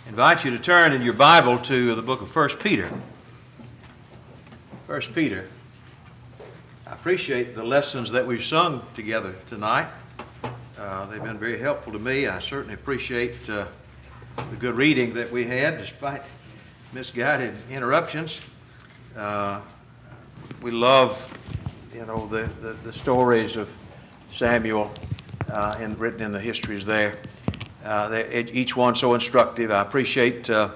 Invite you to turn in your Bible to the book of 1 Peter. 1 Peter. I appreciate the lessons that we've sung together tonight. They've been very helpful to me. I certainly appreciate the good reading that we had despite misguided interruptions. We love, the stories of Samuel written in the histories there. Each one so instructive. I appreciate the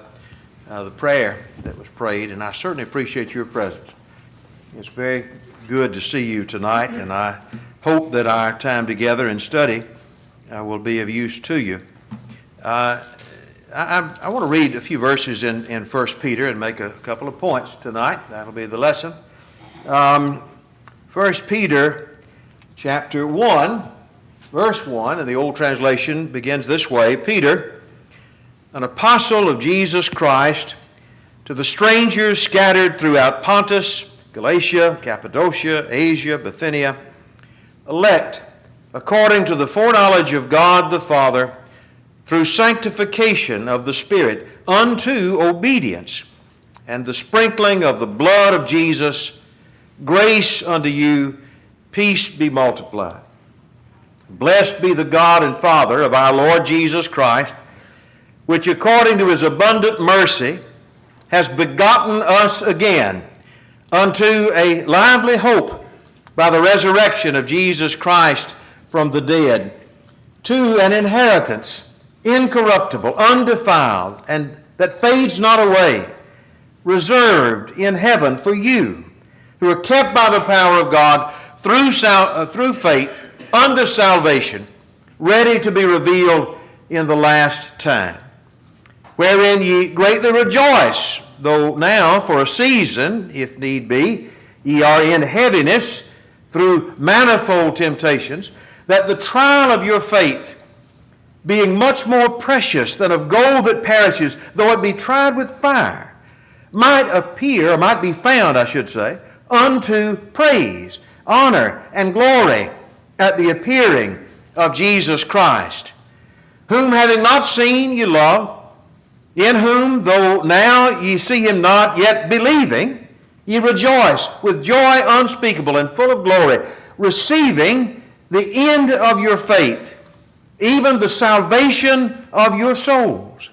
prayer that was prayed, and I certainly appreciate your presence. It's very good to see you tonight, and I hope that our time together in study will be of use to you. I want to read a few verses in 1 Peter and make a couple of points tonight. That'll be the lesson. 1 Peter chapter 1. Verse 1 in the Old Translation begins this way: Peter, an apostle of Jesus Christ, to the strangers scattered throughout Pontus, Galatia, Cappadocia, Asia, Bithynia, elect according to the foreknowledge of God the Father, through sanctification of the Spirit, unto obedience, and the sprinkling of the blood of Jesus, grace unto you, peace be multiplied. Blessed be the God and Father of our Lord Jesus Christ, which according to his abundant mercy has begotten us again unto a lively hope by the resurrection of Jesus Christ from the dead, to an inheritance incorruptible, undefiled, and that fades not away, reserved in heaven for you, who are kept by the power of God through faith unto salvation, ready to be revealed in the last time, wherein ye greatly rejoice, though now for a season, if need be, ye are in heaviness through manifold temptations, that the trial of your faith, being much more precious than of gold that perishes, though it be tried with fire, might be found, I should say, unto praise, honor, and glory at the appearing of Jesus Christ, whom having not seen ye love, in whom, though now ye see him not, yet believing, ye rejoice with joy unspeakable and full of glory, receiving the end of your faith, even the salvation of your souls,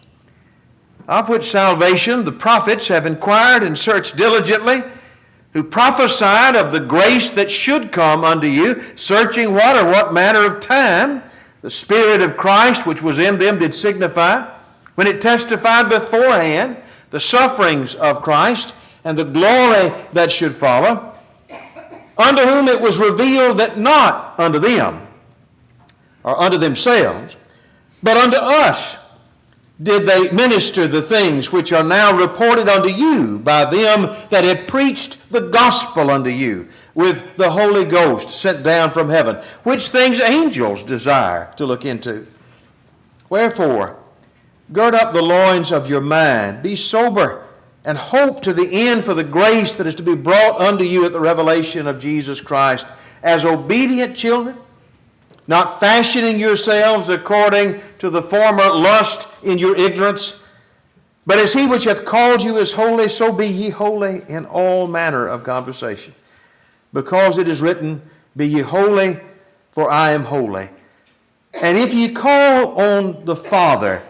of which salvation the prophets have inquired and searched diligently, who prophesied of the grace that should come unto you, searching what manner of time the Spirit of Christ which was in them did signify, when it testified beforehand the sufferings of Christ and the glory that should follow, unto whom it was revealed that not unto them, or unto themselves, but unto us did they minister the things which are now reported unto you by them that had preached the gospel unto you with the Holy Ghost sent down from heaven, which things angels desire to look into. Wherefore, gird up the loins of your mind, be sober, and hope to the end for the grace that is to be brought unto you at the revelation of Jesus Christ, as obedient children, not fashioning yourselves according to the former lust in your ignorance, but as he which hath called you is holy, so be ye holy in all manner of conversation. Because it is written, be ye holy, for I am holy. And if ye call on the Father,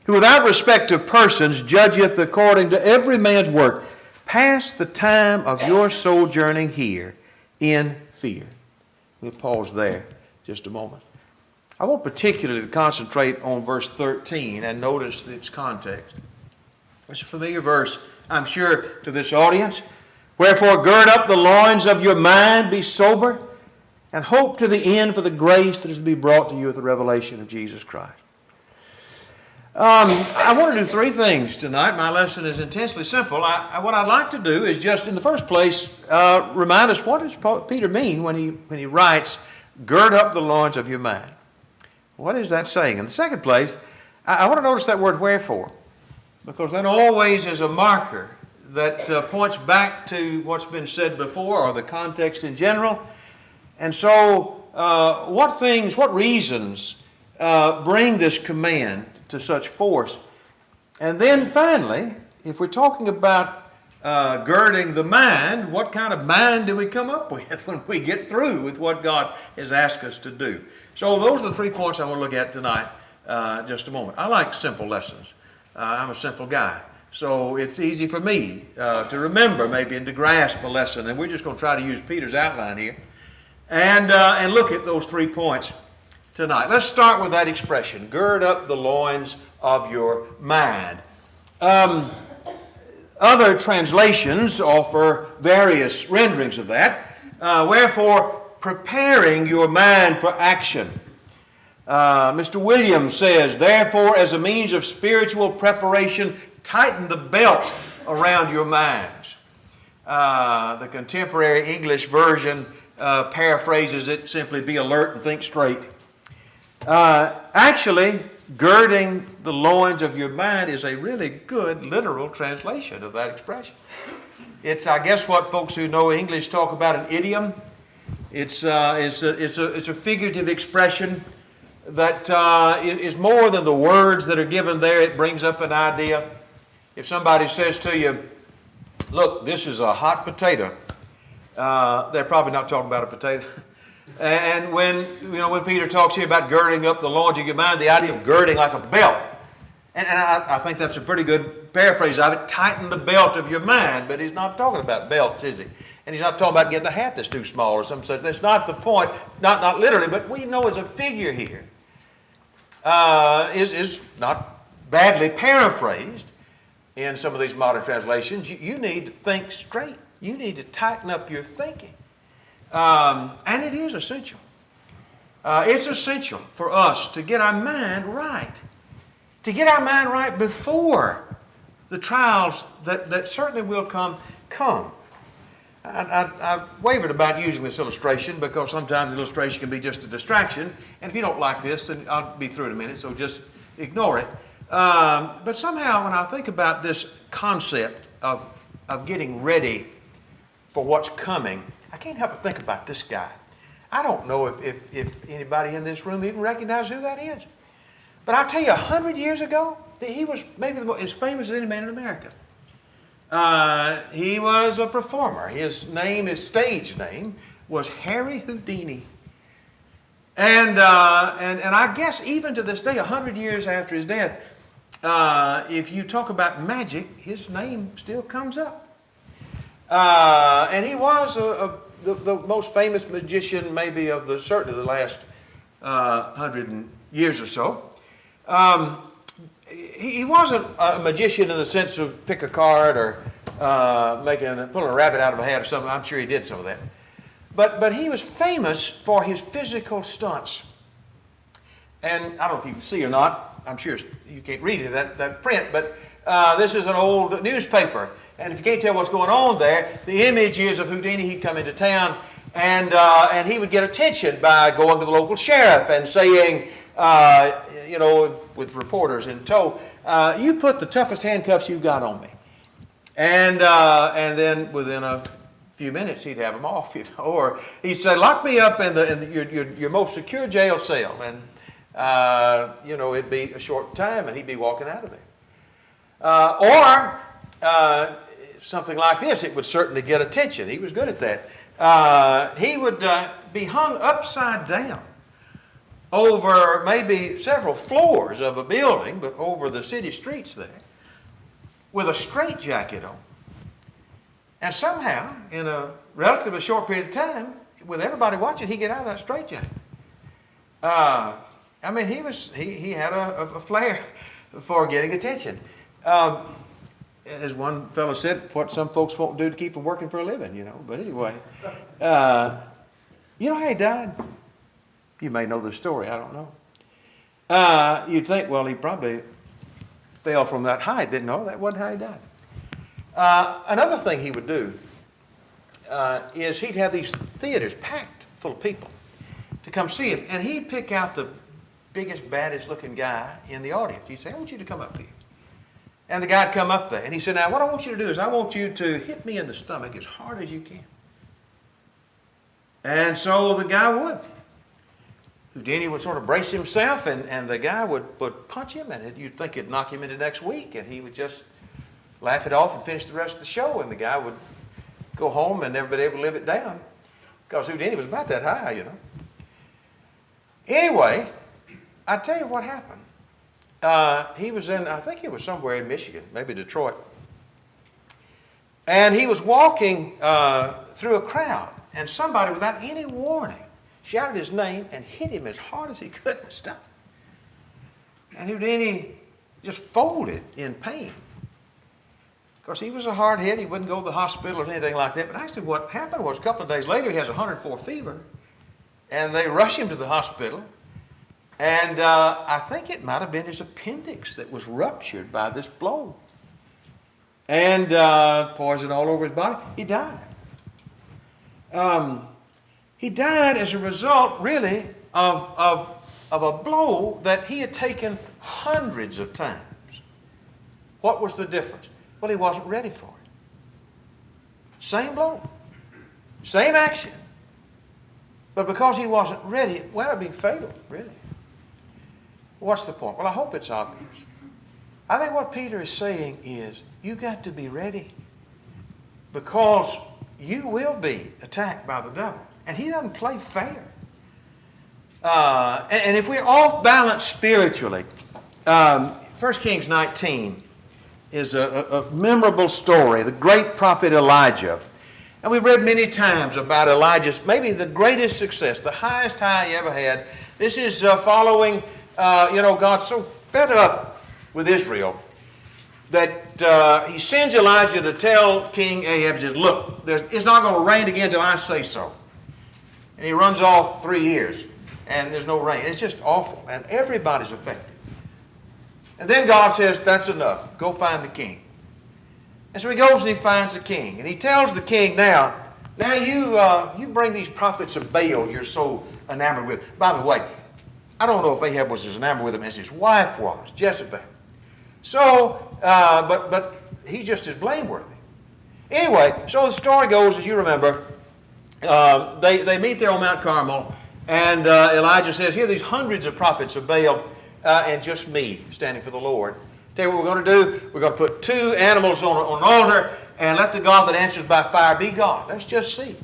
who without respect of persons judgeth according to every man's work, pass the time of your sojourning here in fear. We'll pause there just a moment. I want particularly to concentrate on verse 13 and notice its context. It's a familiar verse, I'm sure, to this audience. Wherefore, gird up the loins of your mind, be sober, and hope to the end for the grace that is to be brought to you at the revelation of Jesus Christ. I want to do three things tonight. My lesson is intensely simple. What I'd like to do is just, in the first place, remind us, what does Peter mean when he writes, gird up the loins of your mind? What is that saying? In the second place, I want to notice that word wherefore, because that always is a marker that points back to what's been said before or the context in general. And so what reasons bring this command to such force? And then finally, if we're talking about girding the mind, what kind of mind do we come up with when we get through with what God has asked us to do? So those are the 3 points I want to look at tonight, just a moment. I like simple lessons. I'm a simple guy. So it's easy for me to remember maybe and to grasp a lesson. And we're just going to try to use Peter's outline here and look at those 3 points tonight. Let's start with that expression, gird up the loins of your mind. Other translations offer various renderings of that. Wherefore, preparing your mind for action. Mr. Williams says, therefore, as a means of spiritual preparation, tighten the belt around your minds. The contemporary English version paraphrases it simply, be alert and think straight. Actually, girding the loins of your mind is a really good literal translation of that expression. It's, I guess, what folks who know English talk about an idiom. It's a figurative expression that is more than the words that are given there. It brings up an idea. If somebody says to you, look, this is a hot potato, they're probably not talking about a potato. And when Peter talks here about girding up the loins of your mind, the idea of girding like a belt. And I think that's a pretty good paraphrase of it. Tighten the belt of your mind. But he's not talking about belts, is he? And he's not talking about getting a hat that's too small or something such. That's not the point. Not literally, but we know as a figure here is not badly paraphrased in some of these modern translations. You need to think straight. You need to tighten up your thinking. And it is essential. It's essential for us to get our mind right. To get our mind right before the trials that certainly will come. I wavered about using this illustration because sometimes the illustration can be just a distraction. And if you don't like this, then I'll be through in a minute, so just ignore it. But somehow when I think about this concept of getting ready for what's coming, I can't help but think about this guy. I don't know if anybody in this room even recognizes who that is. But I'll tell you, 100 years ago, he was maybe as famous as any man in America. He was a performer. His stage name, was Harry Houdini. And I guess even to this day, 100 years after his death, if you talk about magic, his name still comes up. And he was the most famous magician maybe of certainly the last 100 years or so. He wasn't a magician in the sense of pick a card or pulling a rabbit out of a hat or something. I'm sure he did some of that. But he was famous for his physical stunts. And I don't know if you can see or not. I'm sure you can't read it, that print, but this is an old newspaper. And if you can't tell what's going on there, the image is of Houdini. He'd come into town, and he would get attention by going to the local sheriff and saying, with reporters in tow, you put the toughest handcuffs you've got on me. And then within a few minutes, he'd have them off, Or he'd say, lock me up in your most secure jail cell. And, it'd be a short time, and he'd be walking out of there. Or something like this, it would certainly get attention. He was good at that. He would be hung upside down over maybe several floors of a building, but over the city streets there, with a straitjacket on. And somehow, in a relatively short period of time, with everybody watching, he'd get out of that straitjacket. He had a flair for getting attention. As one fellow said, what some folks won't do to keep them working for a living, But anyway, you know how he died? You may know the story, I don't know. You'd think, well, he probably fell from that height. Didn't know that wasn't how he died. Another thing he would do is he'd have these theaters packed full of people to come see him. And he'd pick out the biggest, baddest looking guy in the audience. He'd say, I want you to come up here. And the guy'd come up there. And he said, now what I want you to do is I want you to hit me in the stomach as hard as you can. And so the guy would. Houdini would sort of brace himself, and the guy would punch him, and you'd think it'd knock him into next week, and he would just laugh it off and finish the rest of the show, and the guy would go home and never be able to live it down because Houdini was about that high, you know. Anyway, I tell you what happened. He was in, I think he was somewhere in Michigan, maybe Detroit, and he was walking through a crowd, and somebody, without any warning, shouted his name and hit him as hard as he could and stopped. And Houdini just folded in pain. Of course, he was a hard head. He wouldn't go to the hospital or anything like that. But actually what happened was a couple of days later, he has 104 fever. And they rush him to the hospital. And I think it might have been his appendix that was ruptured by this blow. And poison all over his body. He died. He died as a result, really, of a blow that he had taken hundreds of times. What was the difference? Well, he wasn't ready for it. Same blow, same action. But because he wasn't ready, it wound up being fatal, really. What's the point? Well, I hope it's obvious. I think what Peter is saying is, you got to be ready, because you will be attacked by the devil. And he doesn't play fair. And if we're off balance spiritually, 1 Kings 19 is a memorable story, the great prophet Elijah. And we've read many times about Elijah's, maybe the greatest success, the highest high he ever had. This is following, God's so fed up with Israel that he sends Elijah to tell King Ahab, says, look, it's not going to rain again until I say so. And he runs off 3 years, and there's no rain. It's just awful, and everybody's affected. And then God says, that's enough. Go find the king. And so he goes and he finds the king. And he tells the king, now you bring these prophets of Baal you're so enamored with. By the way, I don't know if Ahab was as enamored with them as his wife was, Jezebel. So, but he's just as blameworthy. Anyway, so the story goes, as you remember, they meet there on Mount Carmel, and Elijah says, here are these hundreds of prophets of Baal, and just me standing for the Lord. Tell you what we're going to do. We're going to put 2 animals on an altar and let the God that answers by fire be God. Let's just see.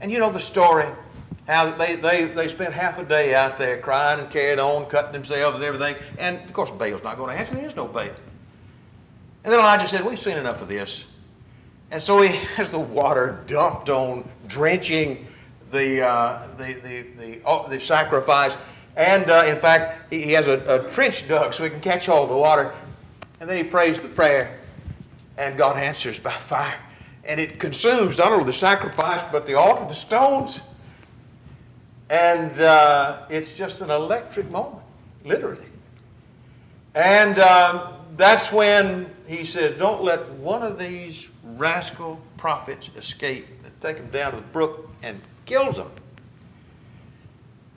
And you know the story, how they spent half a day out there crying and carrying on, cutting themselves and everything. And of course Baal's not going to answer. There is no Baal. And then Elijah said, we've seen enough of this. And so he has the water dumped on, drenching the sacrifice. And in fact, he has a trench dug so he can catch all the water. And then he prays the prayer, and God answers by fire. And it consumes not only the sacrifice, but the altar, the stones. And it's just an electric moment, literally. And that's when he says, don't let one of these rascal prophets escape. Take them down to the brook and kills them.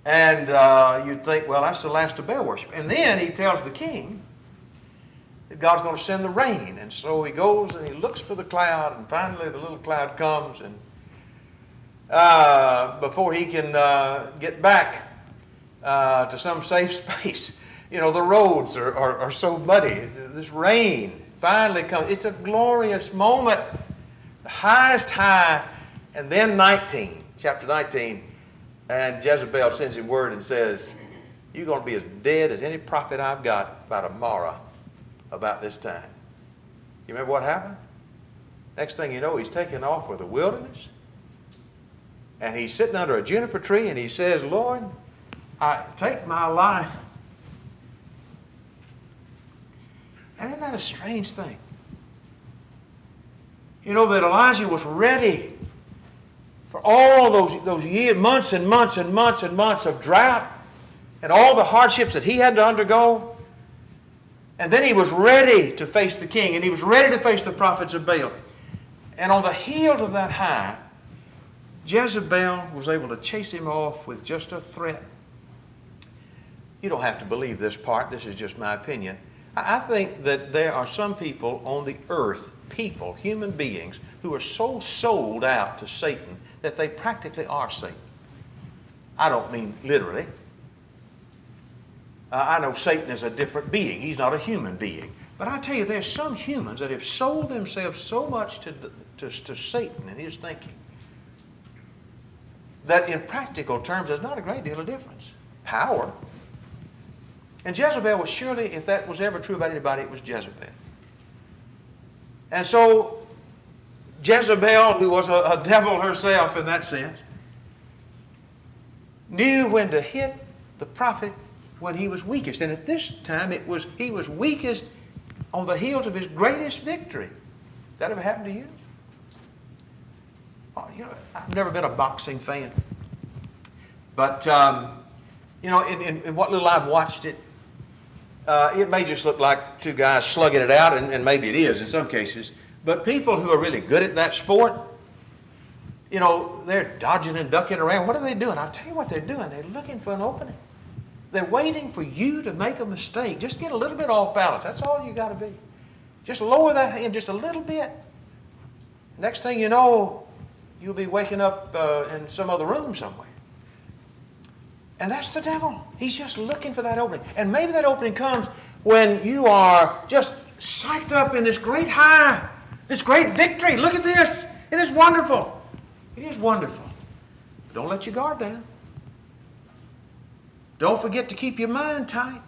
And you'd think, well, that's the last of Baal worship. And then he tells the king that God's going to send the rain. And so he goes and he looks for the cloud, and finally the little cloud comes. And before he can get back to some safe space, you know, the roads are so muddy. This rain finally comes. It's a glorious moment, the highest high. And then chapter 19, and Jezebel sends him word and says, you're going to be as dead as any prophet I've got by tomorrow about this time. You remember what happened? Next thing you know, he's taken off for the wilderness. And he's sitting under a juniper tree and he says, Lord, I take my life. And isn't that a strange thing? You know that Elijah was ready for all those years, months and months and months and months of drought and all the hardships that he had to undergo. And then he was ready to face the king, and he was ready to face the prophets of Baal. And on the heels of that high, Jezebel was able to chase him off with just a threat. You don't have to believe this part. This is just my opinion. I think that there are some people on the earth, human beings, who are so sold out to Satan that they practically are Satan. I don't mean literally. I know Satan is a different being. He's not a human being. But I tell you, there's some humans that have sold themselves so much to Satan and his thinking that in practical terms there's not a great deal of difference. Power. And Jezebel was surely, if that was ever true about anybody, it was Jezebel. And so Jezebel, who was a devil herself in that sense, knew when to hit the prophet when he was weakest. And at this time, he was weakest on the heels of his greatest victory. That ever happened to you? Oh, I've never been a boxing fan. But, in what little I've watched it, it may just look like two guys slugging it out, and maybe it is in some cases. But people who are really good at that sport, they're dodging and ducking around. What are they doing? I'll tell you what they're doing. They're looking for an opening. They're waiting for you to make a mistake. Just get a little bit off balance. That's all you got to be. Just lower that hand just a little bit. Next thing you know, you'll be waking up in some other room somewhere. And that's the devil. He's just looking for that opening. And maybe that opening comes when you are just psyched up in this great high, this great victory. Look at this. It is wonderful. It is wonderful. But don't let your guard down. Don't forget to keep your mind tight.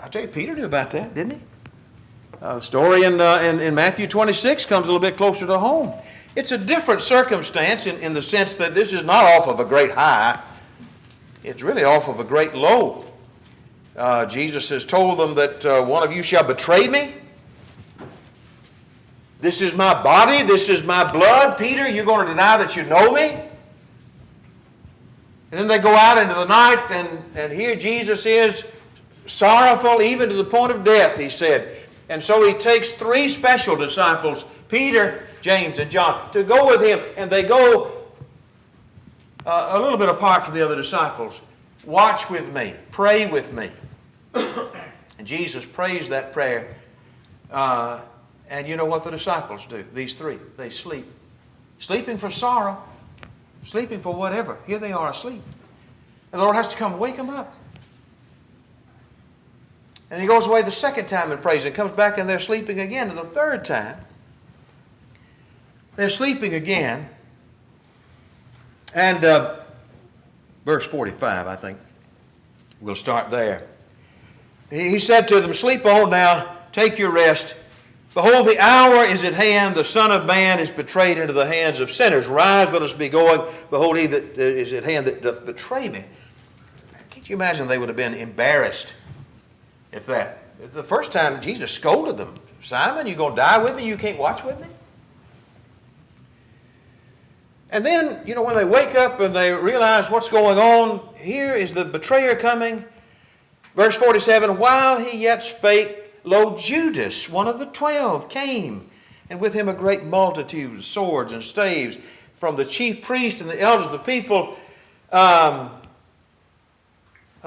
I tell you, Peter knew about that, didn't he? The story in Matthew 26 comes a little bit closer to home. It's a different circumstance in the sense that this is not off of a great high. It's really off of a great low. Jesus has told them that one of you shall betray me. This is my body. This is my blood. Peter, you're going to deny that you know me? And then they go out into the night, and here Jesus is sorrowful even to the point of death, he said. And so he takes three special disciples, Peter, James, and John, to go with him. And they go a little bit apart from the other disciples. Watch with me. Pray with me. And Jesus prays that prayer. And you know what the disciples do? These three. They sleep. Sleeping for sorrow. Sleeping for whatever. Here they are asleep. And the Lord has to come wake them up. And he goes away the second time and prays and comes back and they're sleeping again. And the third time, they're sleeping again. And verse 45, I think. We'll start there. He said to them, sleep on now, take your rest. Behold, the hour is at hand. The Son of Man is betrayed into the hands of sinners. Rise, let us be going. Behold, he that is at hand that doth betray me. Can't you imagine they would have been embarrassed if that? The first time Jesus scolded them. Simon, you going to die with me? You can't watch with me? And then, when they wake up and they realize what's going on, here is the betrayer coming. Verse 47, while he yet spake, lo, Judas, one of the 12, came, and with him a great multitude of swords and staves from the chief priests and the elders of the people. Of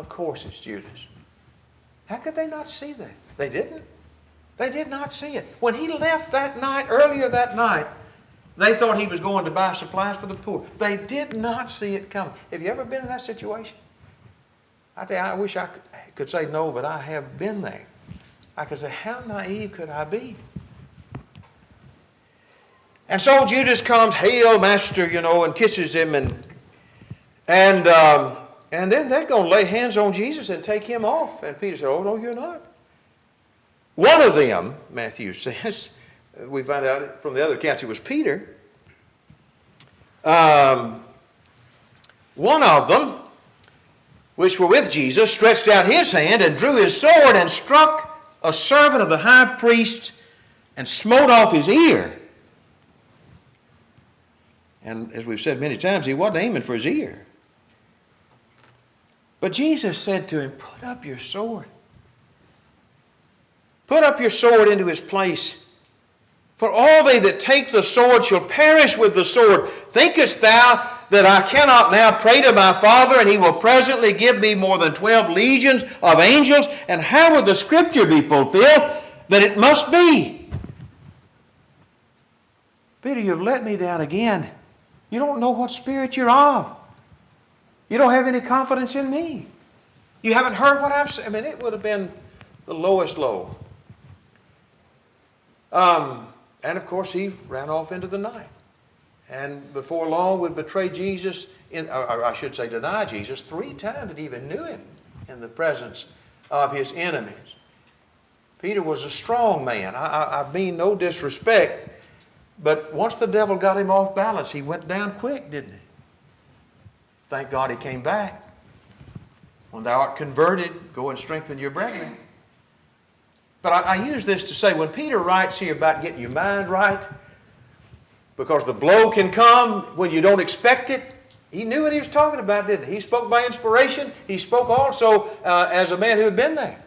course it's Judas. How could they not see that? They didn't. They did not see it. When he left that night, earlier that night, they thought he was going to buy supplies for the poor. They did not see it coming. Have you ever been in that situation? I tell you, I wish I could say no, but I have been there. I could say, how naive could I be? And so Judas comes, hail, master, and kisses him. And then they're going to lay hands on Jesus and take him off. And Peter said, oh, no, you're not. One of them, Matthew says, we find out from the other accounts it was Peter. One of them, which were with Jesus, stretched out his hand and drew his sword and struck a servant of the high priest and smote off his ear. And as we've said many times, he wasn't aiming for his ear. But Jesus said to him, put up your sword. Put up your sword into his place. For all they that take the sword shall perish with the sword. Thinkest thou that I cannot now pray to my Father, and he will presently give me more than 12 legions of angels? And how would the scripture be fulfilled that it must be? Peter, you've let me down again. You don't know what spirit you're of. You don't have any confidence in me. You haven't heard what I've said? I mean, it would have been the lowest low. And of course, he ran off into the night. And before long would betray Jesus, or I should say deny Jesus, 3 times that he even knew him in the presence of his enemies. Peter was a strong man. I mean no disrespect, but once the devil got him off balance, he went down quick, didn't he? Thank God he came back. When thou art converted, go and strengthen your brethren. But I use this to say, when Peter writes here about getting your mind right, because the blow can come when you don't expect it, he knew what he was talking about, didn't he? He spoke by inspiration. He spoke also as a man who had been there.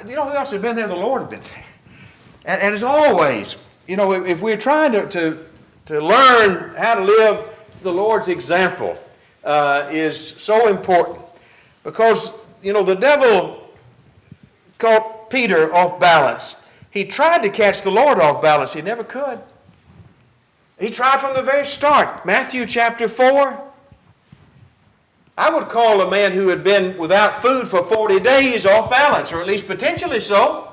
You know who else had been there? The Lord had been there. And as always, you know, if we're trying to learn how to live the Lord's example, is so important. Because, you know, the devil caught Peter off balance. He tried to catch the Lord off balance. He never could. He tried from the very start. Matthew chapter 4. I would call a man who had been without food for 40 days off balance, or at least potentially so.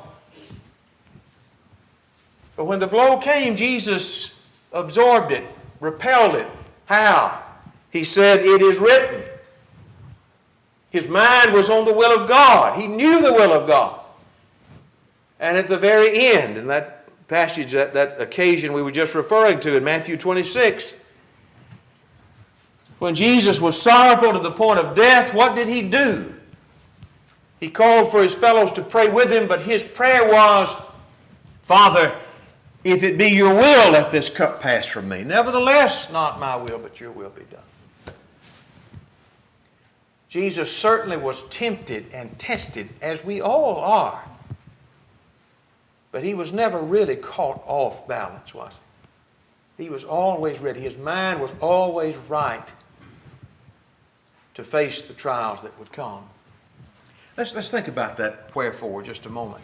But when the blow came, Jesus absorbed it, repelled it. How? He said, "It is written." His mind was on the will of God. He knew the will of God. And at the very end, in that passage, that occasion we were just referring to in Matthew 26, when Jesus was sorrowful to the point of death, what did he do? He called for his fellows to pray with him, but his prayer was, "Father, if it be your will, let this cup pass from me. Nevertheless, not my will, but your will be done." Jesus certainly was tempted and tested, as we all are. But he was never really caught off balance, was he? He was always ready. His mind was always right to face the trials that would come. Let's think about that wherefore just a moment.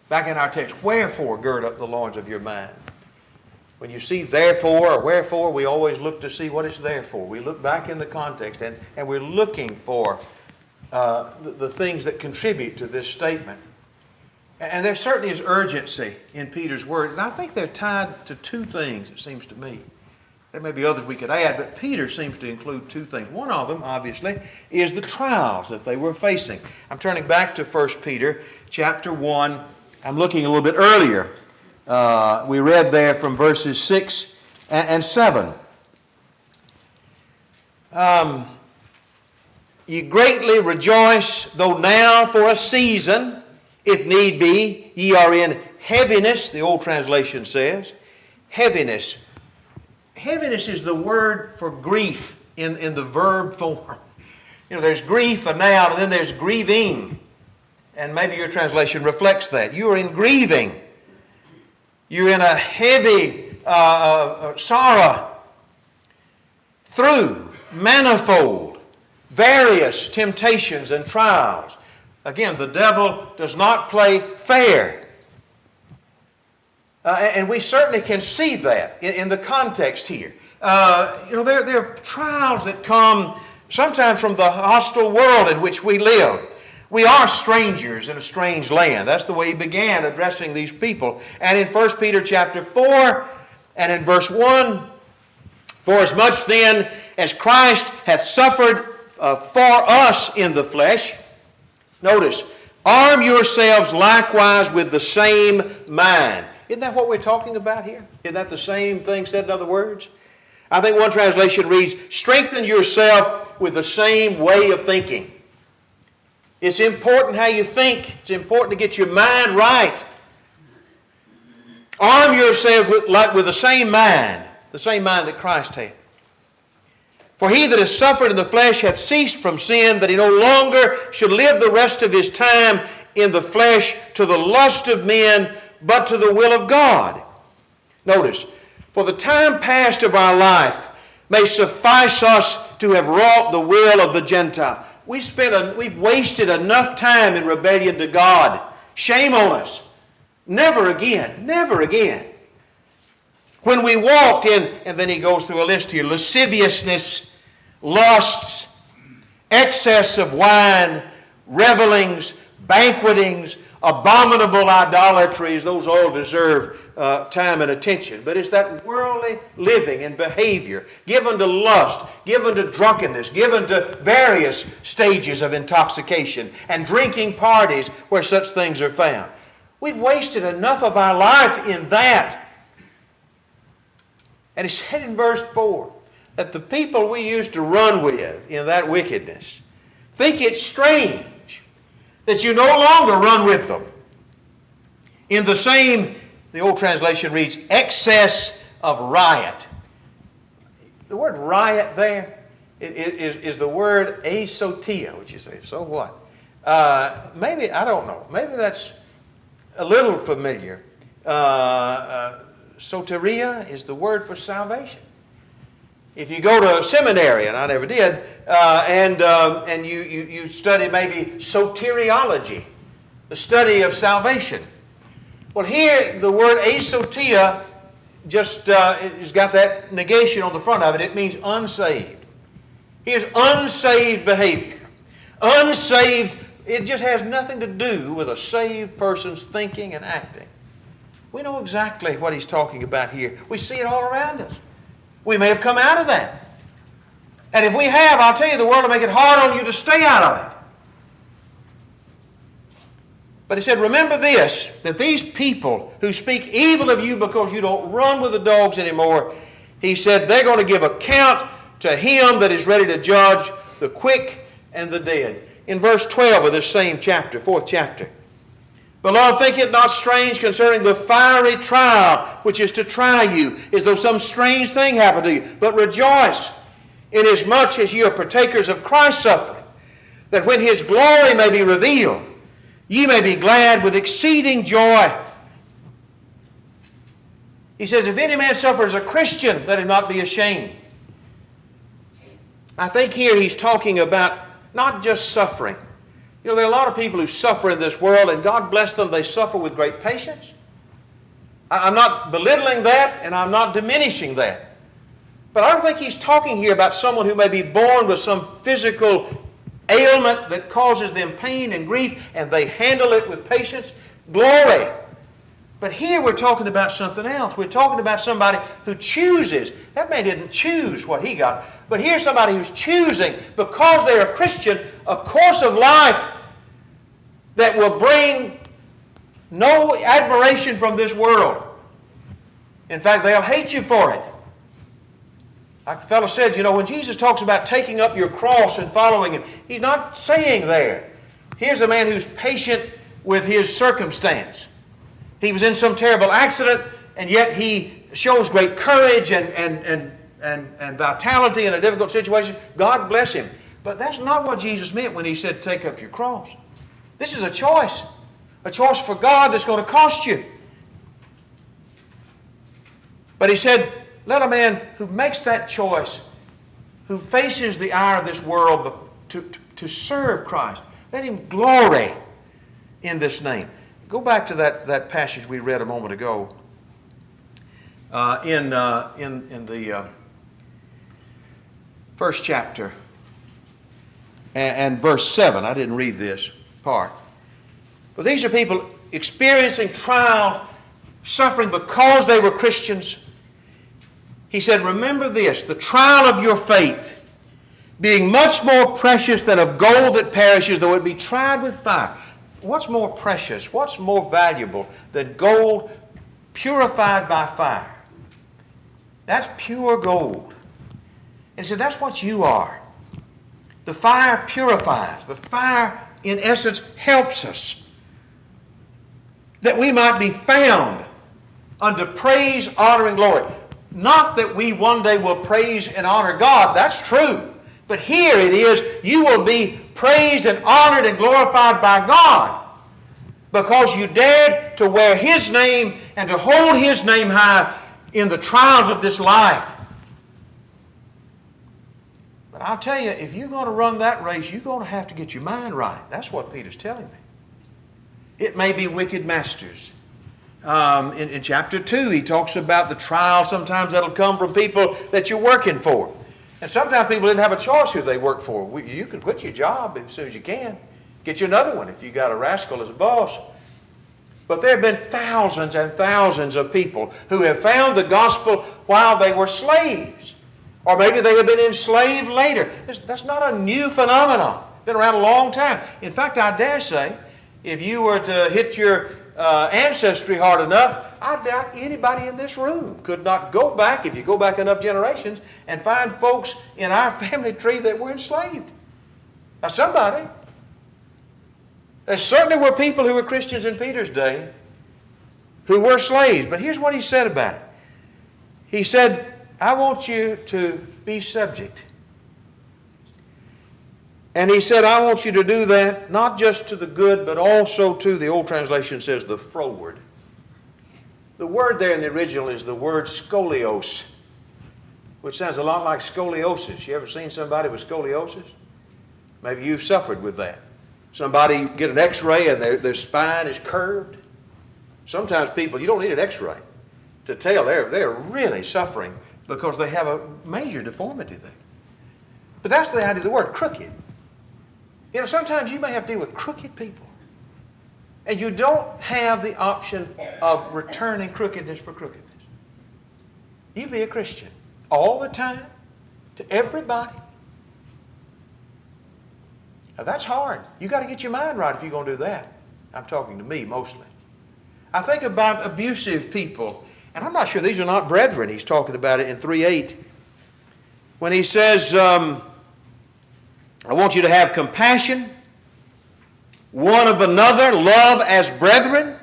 Back in our text, wherefore gird up the loins of your mind. When you see therefore or wherefore, we always look to see what it's there for. We look back in the context and we're looking for the things that contribute to this statement. And there certainly is urgency in Peter's words. And I think they're tied to 2 things, it seems to me. There may be others we could add, but Peter seems to include 2 things. One of them, obviously, is the trials that they were facing. I'm turning back to 1 Peter chapter 1. I'm looking a little bit earlier. We read there from verses 6 and 7. "Ye greatly rejoice, though now for a season, if need be, ye are in heaviness," the old translation says. Heaviness. Heaviness is the word for grief in the verb form. You know, there's grief, a noun, and then there's grieving. And maybe your translation reflects that. You are in grieving. You're in a heavy sorrow through manifold, various temptations and trials. Again, the devil does not play fair. And we certainly can see that in the context here. You know, there are trials that come sometimes from the hostile world in which we live. We are strangers in a strange land. That's the way he began addressing these people. And in 1 Peter chapter 4 and in verse 1, "For as much then as Christ hath suffered for us in the flesh," notice, "arm yourselves likewise with the same mind." Isn't that what we're talking about here? Isn't that the same thing said in other words? I think one translation reads, "Strengthen yourself with the same way of thinking." It's important how you think. It's important to get your mind right. Arm yourselves with the same mind that Christ had. "For he that has suffered in the flesh hath ceased from sin, that he no longer should live the rest of his time in the flesh to the lust of men, but to the will of God." Notice, "For the time past of our life may suffice us to have wrought the will of the Gentile." We've wasted enough time in rebellion to God. Shame on us. Never again. Never again. When we walked in, and then he goes through a list here, lasciviousness, lusts, excess of wine, revelings, banquetings, abominable idolatries. Those all deserve time and attention. But it's that worldly living and behavior, given to lust, given to drunkenness, given to various stages of intoxication, and drinking parties where such things are found. We've wasted enough of our life in that. And he said in verse 4 that the people we used to run with in that wickedness think it's strange that you no longer run with them. In the same, the old translation reads, excess of riot. The word riot there is the word asotia, which you say, so what? Maybe, I don't know, maybe that's a little familiar. Soteria is the word for salvation. If you go to a seminary, and I never did, and you study maybe soteriology, the study of salvation. Well, here the word asotia just has got that negation on the front of it. It means unsaved. Here's unsaved behavior. Unsaved, it just has nothing to do with a saved person's thinking and acting. We know exactly what he's talking about here. We see it all around us. We may have come out of that. And if we have, I'll tell you, the world will make it hard on you to stay out of it. But he said, remember this, that these people who speak evil of you because you don't run with the dogs anymore, he said they're going to give account to him that is ready to judge the quick and the dead. In verse 12 of this same chapter, 4th chapter. Beloved, think it not strange concerning the fiery trial which is to try you, as though some strange thing happened to you. But rejoice, inasmuch as ye are partakers of Christ's suffering, that when his glory may be revealed, ye may be glad with exceeding joy. He says, if any man suffer as a Christian, let him not be ashamed. I think here he's talking about not just suffering. You know, there are a lot of people who suffer in this world, and God bless them, they suffer with great patience. I'm not belittling that, and I'm not diminishing that. But I don't think he's talking here about someone who may be born with some physical ailment that causes them pain and grief, and they handle it with patience. Glory. But here we're talking about something else. We're talking about somebody who chooses. That man didn't choose what he got. But here's somebody who's choosing, because they're a Christian, a course of life that will bring no admiration from this world. In fact, they'll hate you for it. Like the fellow said, you know, when Jesus talks about taking up your cross and following him, he's not saying there. Here's a man who's patient with his circumstance. He was in some terrible accident, and yet he shows great courage and vitality in a difficult situation. God bless him. But that's not what Jesus meant when he said, take up your cross. This is a choice for God that's going to cost you. But he said, let a man who makes that choice, who faces the ire of this world to serve Christ, let him glory in this name. Go back to that passage we read a moment ago in the first chapter and verse 7. I didn't read this part. But these are people experiencing trials, suffering because they were Christians. He said, remember this, the trial of your faith, being much more precious than of gold that perishes, though it be tried with fire. What's more precious, what's more valuable than gold purified by fire? That's pure gold. And he said, that's what you are. The fire purifies. The fire, in essence, helps us, that we might be found unto praise, honor, and glory. Not that we one day will praise and honor God. That's true. But here it is, you will be praised and honored and glorified by God because you dared to wear his name and to hold his name high in the trials of this life. But I'll tell you, if you're going to run that race, you're going to have to get your mind right. That's what Peter's telling me. It may be wicked masters. In chapter 2, he talks about the trial sometimes that'll come from people that you're working for. And sometimes people didn't have a choice who they worked for. You could quit your job as soon as you can. Get you another one if you got a rascal as a boss. But there have been thousands and thousands of people who have found the gospel while they were slaves. Or maybe they have been enslaved later. That's not a new phenomenon. It's been around a long time. In fact, I dare say, if you were to hit your ancestry hard enough, I doubt anybody in this room could not go back, if you go back enough generations, and find folks in our family tree that were enslaved. Now somebody. There certainly were people who were Christians in Peter's day who were slaves. But here's what he said about it. He said, I want you to be subject. And he said, I want you to do that not just to the good, but also to, the old translation says, the froward. The word there in the original is the word scolios, which sounds a lot like scoliosis. You ever seen somebody with scoliosis? Maybe you've suffered with that. Somebody get an x-ray and their spine is curved. Sometimes people, you don't need an x-ray to tell they're really suffering because they have a major deformity there. But that's the idea of the word, crooked. You know, sometimes you may have to deal with crooked people. And you don't have the option of returning crookedness for crookedness. You be a Christian all the time to everybody. Now that's hard. You've got to get your mind right if you're going to do that. I'm talking to me mostly. I think about abusive people. And I'm not sure these are not brethren. He's talking about it in 3:8. When he says, I want you to have compassion one of another, love as brethren.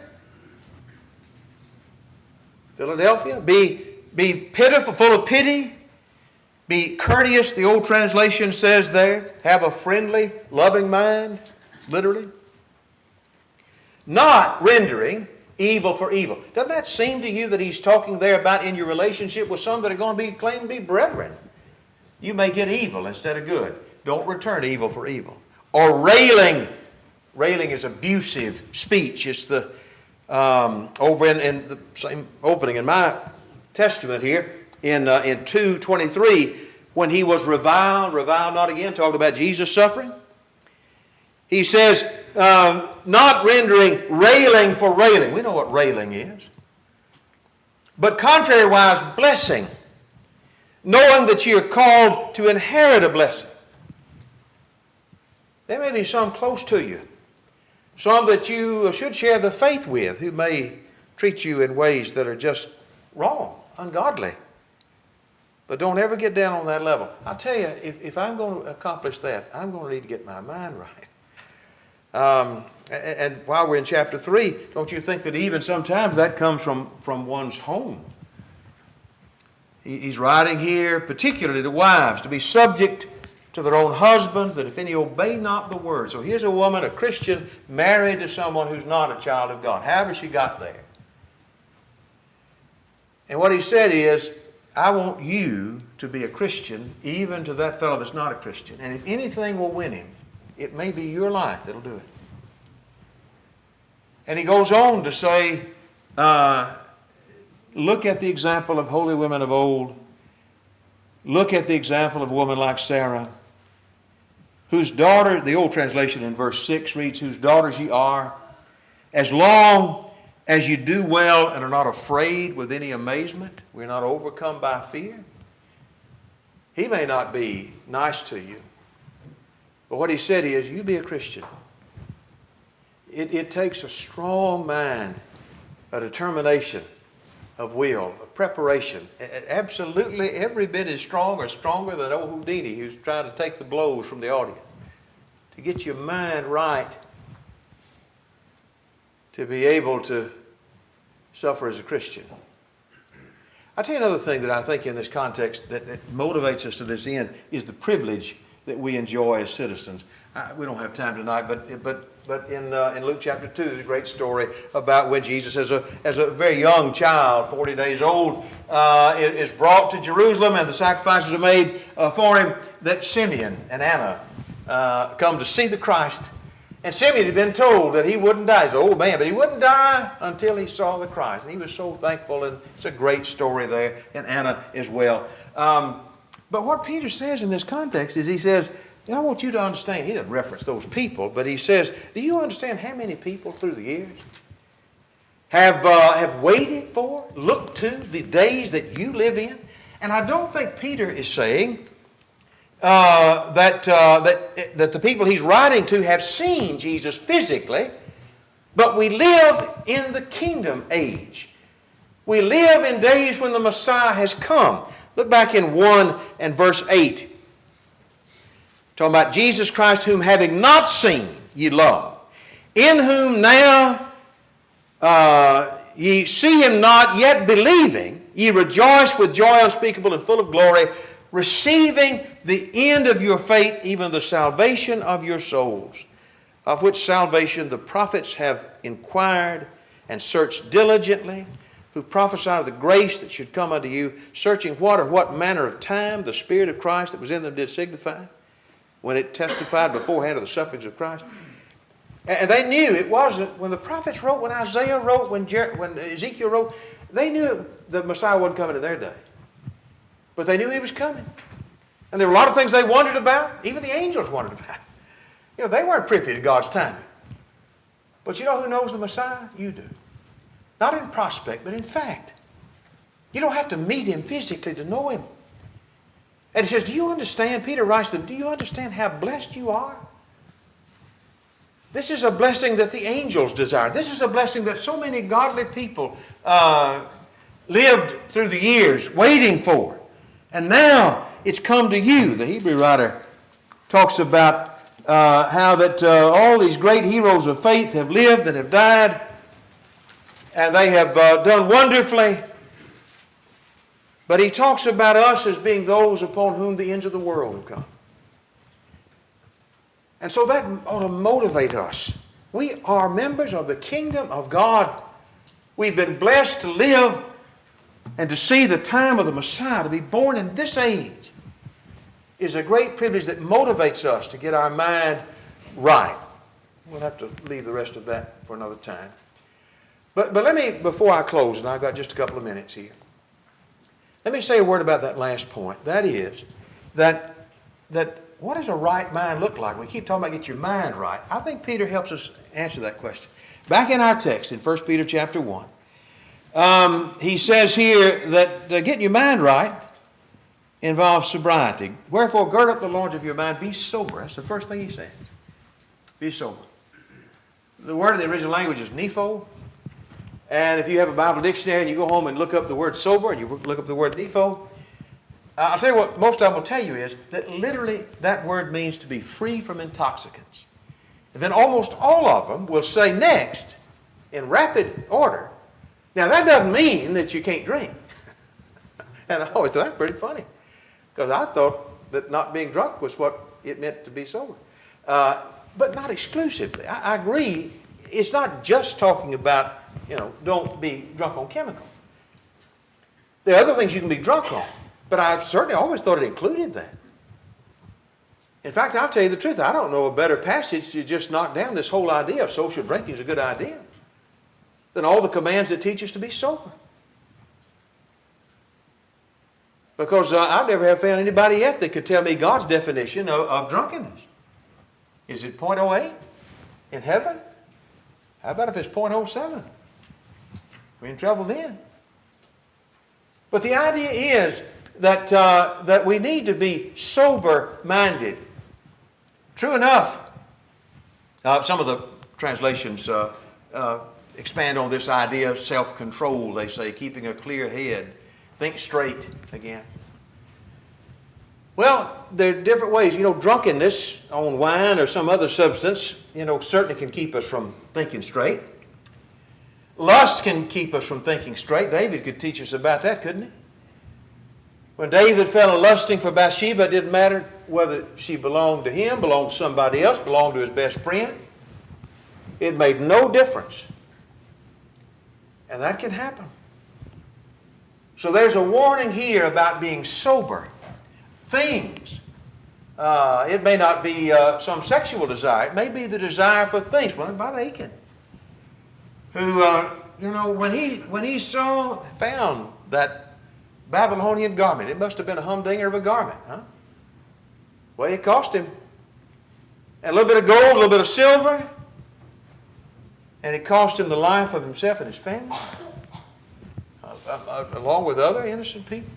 Philadelphia. Be pitiful, full of pity. Be courteous, the old translation says there. Have a friendly, loving mind, literally. Not rendering evil for evil. Doesn't that seem to you that he's talking there about in your relationship with some that are going to be claimed to be brethren? You may get evil instead of good. Don't return evil for evil. Or railing. Railing is abusive speech. It's the over in the same opening in my testament here in 2:23, when he was reviled not again, talking about Jesus suffering. He says, not rendering railing for railing. We know what railing is. But contrariwise, blessing, knowing that you are called to inherit a blessing. There may be some close to you, some that you should share the faith with, who may treat you in ways that are just wrong, ungodly. But don't ever get down on that level. I'll tell you, if I'm going to accomplish that, I'm going to need to get my mind right. And while we're in chapter 3, don't you think that even sometimes that comes from one's home? He's writing here, particularly to wives, to be subject to their own husbands, that if any obey not the word. So here's a woman, a Christian, married to someone who's not a child of God. However she got there. And what he said is, I want you to be a Christian, even to that fellow that's not a Christian. And if anything will win him, it may be your life that'll do it. And he goes on to say, look at the example of holy women of old. Look at the example of a woman like Sarah, whose daughter, the old translation in verse 6 reads, whose daughters ye are, as long as you do well and are not afraid with any amazement. We're not overcome by fear. He may not be nice to you, but what he said is, you be a Christian. It takes a strong mind, a determination of will, a preparation. Absolutely every bit as strong or stronger than old Houdini, who's trying to take the blows from the audience. To get your mind right, to be able to suffer as a Christian. I'll tell you another thing that I think in this context that motivates us to this end is the privilege that we enjoy as citizens. We don't have time tonight, but in Luke chapter 2, there's a great story about when Jesus, as a very young child, 40 days old, is brought to Jerusalem, and the sacrifices are made for him, that Simeon and Anna come to see the Christ. And Simeon had been told that he wouldn't die. He's an old man, but he wouldn't die until he saw the Christ. And he was so thankful, and it's a great story there, and Anna as well. But what Peter says in this context is he says, I want you to understand, he doesn't reference those people, but he says, do you understand how many people through the years have waited for, looked to the days that you live in? And I don't think Peter is saying that the people he's writing to have seen Jesus physically, but we live in the kingdom age. We live in days when the Messiah has come. Look back in 1 and verse 8. Talking about Jesus Christ, whom having not seen ye love, in whom now ye see him not, yet believing, ye rejoice with joy unspeakable and full of glory, receiving the end of your faith, even the salvation of your souls, of which salvation the prophets have inquired and searched diligently, who prophesied of the grace that should come unto you, searching what or what manner of time the Spirit of Christ that was in them did signify, when it testified beforehand of the sufferings of Christ. And they knew it wasn't, when the prophets wrote, when Isaiah wrote, when Ezekiel wrote, they knew the Messiah wasn't coming in their day. But they knew he was coming. And there were a lot of things they wondered about, even the angels wondered about. You know, they weren't privy to God's timing. But you know who knows the Messiah? You do. Not in prospect, but in fact. You don't have to meet him physically to know him. And he says, do you understand? Peter writes to them, do you understand how blessed you are? This is a blessing that the angels desired. This is a blessing that so many godly people lived through the years waiting for. And now it's come to you. The Hebrew writer talks about how that all these great heroes of faith have lived and have died, and they have done wonderfully. But he talks about us as being those upon whom the ends of the world have come. And so that ought to motivate us. We are members of the kingdom of God. We've been blessed to live and to see the time of the Messiah, to be born in this age, is a great privilege that motivates us to get our mind right. We'll have to leave the rest of that for another time. But let me, before I close, and I've got just a couple of minutes here, let me say a word about that last point. That is, that what does a right mind look like? We keep talking about get your mind right. I think Peter helps us answer that question. Back in our text in 1 Peter chapter 1, he says here that getting your mind right involves sobriety. Wherefore, gird up the loins of your mind, be sober. That's the first thing he says. Be sober. The word in the original language is nepho. And if you have a Bible dictionary and you go home and look up the word sober and you look up the word nepho, I'll tell you what most of them will tell you is that literally that word means to be free from intoxicants. And then almost all of them will say next, in rapid order, now that doesn't mean that you can't drink. And I always thought that's pretty funny, because I thought that not being drunk was what it meant to be sober. But not exclusively. I agree, it's not just talking about, don't be drunk on chemical. There are other things you can be drunk on, but I've certainly always thought it included that. In fact, I'll tell you the truth, I don't know a better passage to just knock down this whole idea of social drinking is a good idea than all the commands that teach us to be sober. Because I've never have found anybody yet that could tell me God's definition of drunkenness. Is it 0.08 in heaven? How about if it's 0.07? We're in trouble then. But the idea is that we need to be sober-minded. True enough, some of the translations expand on this idea of self-control. They say, keeping a clear head, think straight again. Well, there are different ways. Drunkenness on wine or some other substance, certainly can keep us from thinking straight. Lust can keep us from thinking straight. David could teach us about that, couldn't he? When David fell in lusting for Bathsheba, it didn't matter whether she belonged to him, belonged to somebody else, belonged to his best friend. It made no difference. And that can happen. So there's a warning here about being sober. Things. It may not be some sexual desire. It may be the desire for things. Well, about Achan, who, when he found that Babylonian garment. It must have been a humdinger of a garment, huh? Well, it cost him. And a little bit of gold, a little bit of silver. And it cost him the life of himself and his family, along with other innocent people.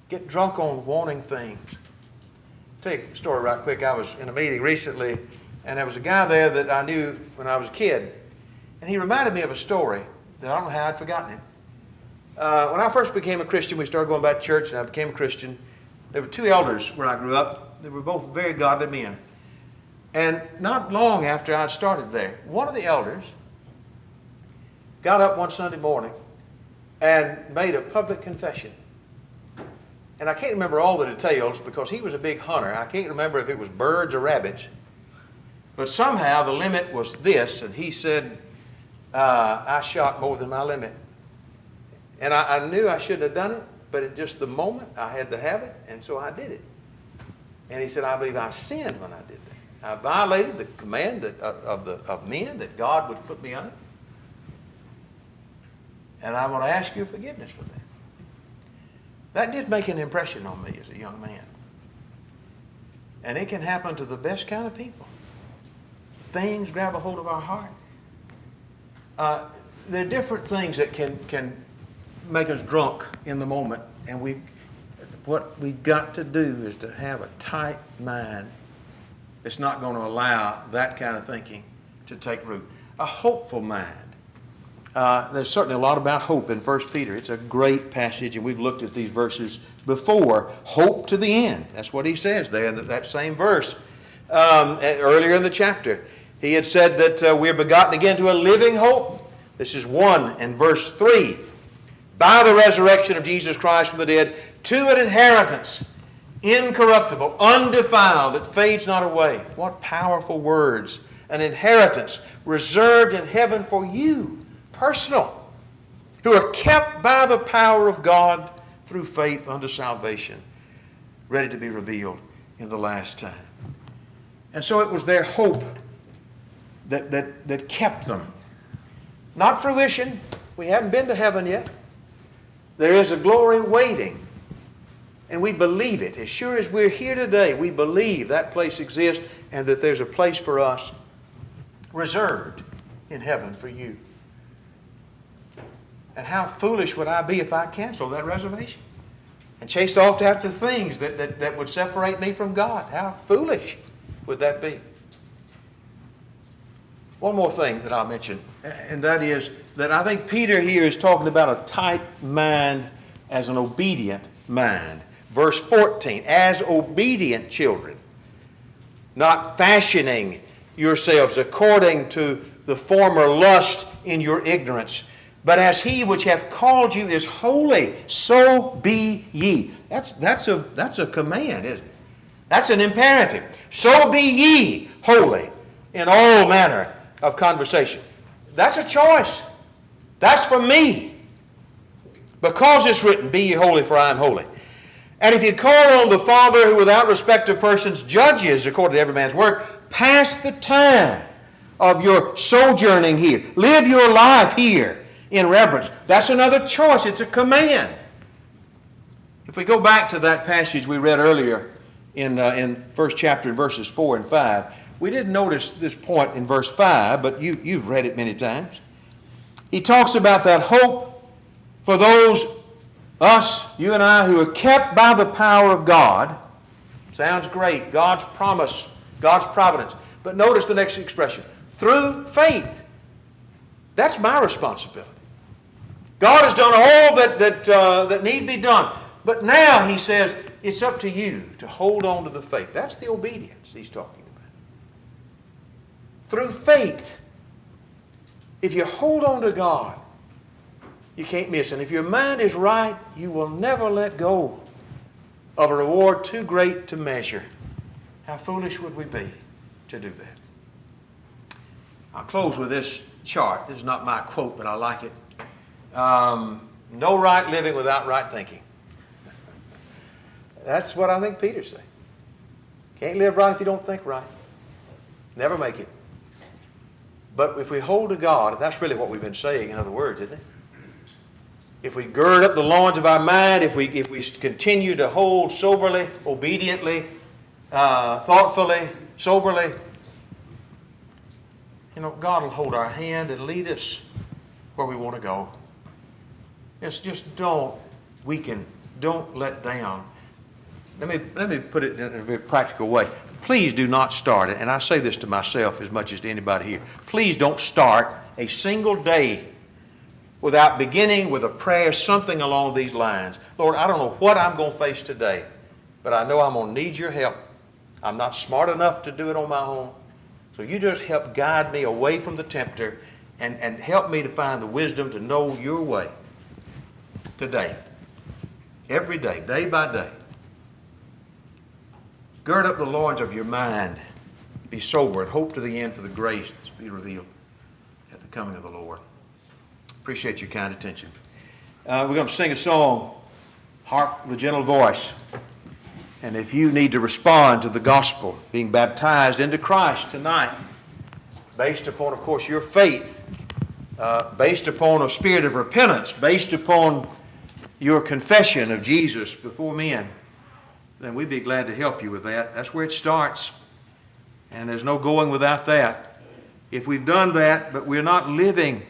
Get drunk on wanting things. I'll tell you a story right quick. I was in a meeting recently, and there was a guy there that I knew when I was a kid. And he reminded me of a story that I don't know how I'd forgotten it. When I first became a Christian, we started going back to church, and I became a Christian. There were two elders where I grew up. They were both very godly men. And not long after I started there, one of the elders got up one Sunday morning and made a public confession. And I can't remember all the details because he was a big hunter. I can't remember if it was birds or rabbits. But somehow the limit was this, and he said, I shot more than my limit. And I knew I shouldn't have done it, but in just the moment I had to have it, and so I did it. And he said, I believe I sinned when I did that. I violated the command of men that God would put me under. And I want to ask you forgiveness for that. That did make an impression on me as a young man. And it can happen to the best kind of people. Things grab a hold of our heart. There are different things that can make us drunk in the moment. And what we've got to do is to have a tight mind that's not going to allow that kind of thinking to take root. A hopeful mind. There's certainly a lot about hope in 1 Peter. It's a great passage, and we've looked at these verses before. Hope to the end. That's what he says there in that same verse. Earlier in the chapter, he had said that we're begotten again to a living hope. This is 1 and verse 3. By the resurrection of Jesus Christ from the dead, to an inheritance, incorruptible, undefiled, that fades not away. What powerful words. An inheritance reserved in heaven for you, personal, who are kept by the power of God through faith unto salvation, ready to be revealed in the last time. And so it was their hope that kept them. Not fruition. We haven't been to heaven yet. There is a glory waiting. And we believe it. As sure as we're here today, we believe that place exists and that there's a place for us reserved in heaven for you. And how foolish would I be if I canceled that reservation and chased off after things that would separate me from God? How foolish would that be? One more thing that I'll mention, and that is that I think Peter here is talking about a tight mind as an obedient mind. Verse 14, as obedient children, not fashioning yourselves according to the former lust in your ignorance, but as he which hath called you is holy, so be ye. That's a command, isn't it? That's an imperative. So be ye holy in all manner of conversation. That's a choice. That's for me. Because it's written, be ye holy, for I am holy. And if you call on the Father who without respect of persons judges according to every man's work, pass the time of your sojourning here. Live your life here in reverence. That's another choice. It's a command. If we go back to that passage we read earlier in first chapter, verses 4 and 5, we didn't notice this point in verse 5, but you've read it many times. He talks about that hope for those us, you and I, who are kept by the power of God. Sounds great. God's promise, God's providence. But notice the next expression. Through faith. That's my responsibility. God has done all that need be done. But now, he says, it's up to you to hold on to the faith. That's the obedience he's talking about. Through faith. If you hold on to God, you can't miss. And if your mind is right, you will never let go of a reward too great to measure. How foolish would we be to do that? I'll close with this chart. This is not my quote, but I like it. No right living without right thinking. That's what I think Peter's saying. Can't live right if you don't think right. Never make it. But if we hold to God, and that's really what we've been saying, in other words, isn't it? if we gird up the loins of our mind, if we continue to hold soberly, obediently, thoughtfully, soberly, God will hold our hand and lead us where we want to go. Just don't weaken, don't let down. Let me put it in a very practical way. Please do not start it, and I say this to myself as much as to anybody here. Please don't start a single day without beginning with a prayer, something along these lines. Lord, I don't know what I'm going to face today, but I know I'm going to need your help. I'm not smart enough to do it on my own. So you just help guide me away from the tempter and help me to find the wisdom to know your way today, every day, day by day. Gird up the loins of your mind. Be sober and hope to the end for the grace that's to be revealed at the coming of the Lord. Appreciate your kind attention. We're going to sing a song, Hark the Gentle Voice. And if you need to respond to the gospel, being baptized into Christ tonight, based upon, of course, your faith, based upon a spirit of repentance, based upon your confession of Jesus before men, then we'd be glad to help you with that. That's where it starts. And there's no going without that. If we've done that, but we're not living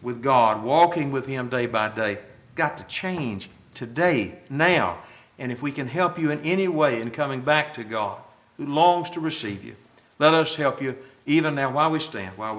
with God, walking with Him day by day, got to change today, now. And if we can help you in any way in coming back to God, who longs to receive you, let us help you even now while we stand, while we